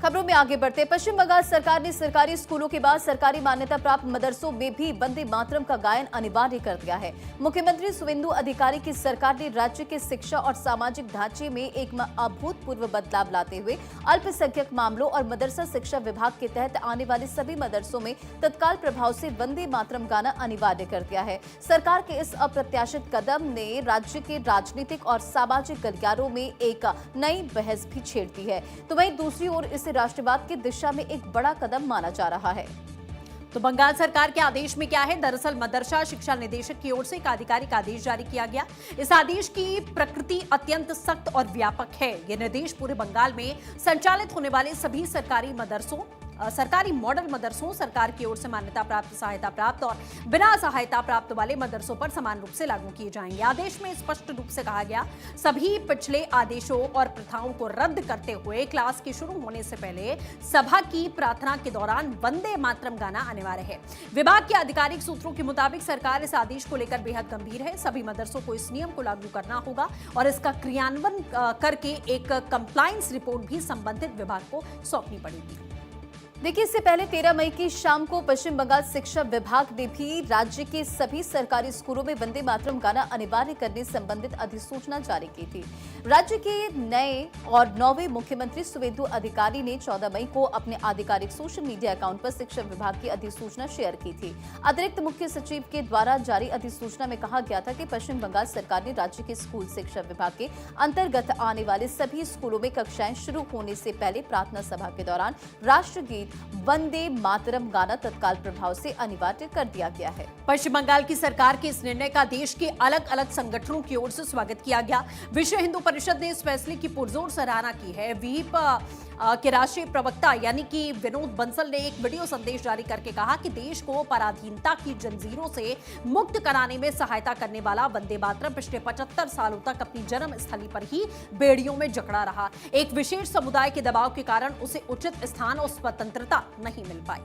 खबरों में आगे बढ़ते पश्चिम बंगाल सरकार ने सरकारी स्कूलों के बाद सरकारी मान्यता प्राप्त मदरसों में भी वंदे मातरम का गायन अनिवार्य कर दिया है। मुख्यमंत्री शुवेंदु अधिकारी की सरकार ने राज्य के शिक्षा और सामाजिक ढांचे में एक अभूतपूर्व बदलाव लाते हुए अल्पसंख्यक मामलों और मदरसा शिक्षा विभाग के तहत आने वाले सभी मदरसों में तत्काल प्रभाव से वंदे मातरम गाना अनिवार्य कर दिया है। सरकार के इस अप्रत्याशित कदम ने राज्य के राजनीतिक और सामाजिक गलियारों में एक नई बहस भी छेड़ दी है, तो वहीं दूसरी ओर इसे राष्ट्रवाद की दिशा में एक बड़ा कदम माना जा रहा है। तो बंगाल सरकार के आदेश में क्या है? दरअसल मदरसा शिक्षा निदेशक की ओर से एक आधिकारिक आदेश जारी किया गया। इस आदेश की प्रकृति अत्यंत सख्त और व्यापक है। यह निर्देश पूरे बंगाल में संचालित होने वाले सभी सरकारी मदरसों, सरकारी मॉडल मदरसों, सरकार की ओर से मान्यता प्राप्त, सहायता प्राप्त और बिना सहायता प्राप्त वाले मदरसों पर समान रूप से लागू किए जाएंगे। आदेश में स्पष्ट रूप से कहा गया, सभी पिछले आदेशों और प्रथाओं को रद्द करते हुए क्लास के शुरू होने से पहले सभा की प्रार्थना के दौरान वंदे मातरम गाना अनिवार्य है। विभाग के आधिकारिक सूत्रों के मुताबिक सरकार इस आदेश को लेकर बेहद गंभीर है। सभी मदरसों को इस नियम को लागू करना होगा और इसका क्रियान्वयन करके एक कंप्लायंस रिपोर्ट भी संबंधित विभाग को सौंपनी पड़ेगी। देखिए, इससे पहले 13 मई की शाम को पश्चिम बंगाल शिक्षा विभाग ने भी राज्य के सभी सरकारी स्कूलों में वंदे मातरम गाना अनिवार्य करने संबंधित अधिसूचना जारी की थी। राज्य के नए और 9वें मुख्यमंत्री शुवेंदु अधिकारी ने 14 मई को अपने आधिकारिक सोशल मीडिया अकाउंट पर शिक्षा विभाग की अधिसूचना शेयर की थी। अतिरिक्त मुख्य सचिव के द्वारा जारी अधिसूचना में कहा गया था कि पश्चिम बंगाल सरकार ने राज्य के स्कूल शिक्षा विभाग के अंतर्गत आने वाले सभी स्कूलों में कक्षाएं शुरू होने से पहले प्रार्थना सभा के दौरान राष्ट्रगीत वंदे मातरम गाना तत्काल प्रभाव से अनिवार्य कर दिया गया है। पश्चिम बंगाल की सरकार के इस निर्णय का देश के अलग अलग संगठनों की ओर से स्वागत किया गया। विश्व हिंदू परिषद ने इस फैसले की पुरजोर सराहना की है। विहिप के राष्ट्रीय प्रवक्ता यानी कि विनोद बंसल ने एक वीडियो संदेश जारी करके कहा कि देश को पराधीनता की जंजीरों से मुक्त कराने में सहायता करने वाला वंदे मातरम पिछले 75 सालों तक अपनी जन्म स्थली पर ही बेड़ियों में जकड़ा रहा। एक विशेष समुदाय के दबाव के कारण उसे उचित स्थान और स्वतंत्रता नहीं मिल पाई।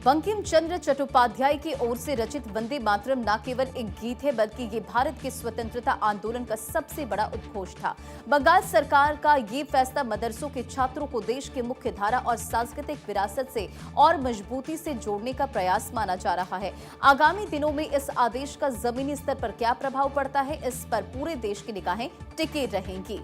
बंकिम चंद्र चट्टोपाध्याय की ओर से रचित वंदे मातरम न केवल एक गीत है, बल्कि ये भारत के स्वतंत्रता आंदोलन का सबसे बड़ा उद्घोष था। बंगाल सरकार का ये फैसला मदरसों के छात्रों को देश के मुख्य धारा और सांस्कृतिक विरासत से और मजबूती से जोड़ने का प्रयास माना जा रहा है। आगामी दिनों में इस आदेश का जमीनी स्तर पर क्या प्रभाव पड़ता है, इस पर पूरे देश की निगाहें टिके रहेंगी।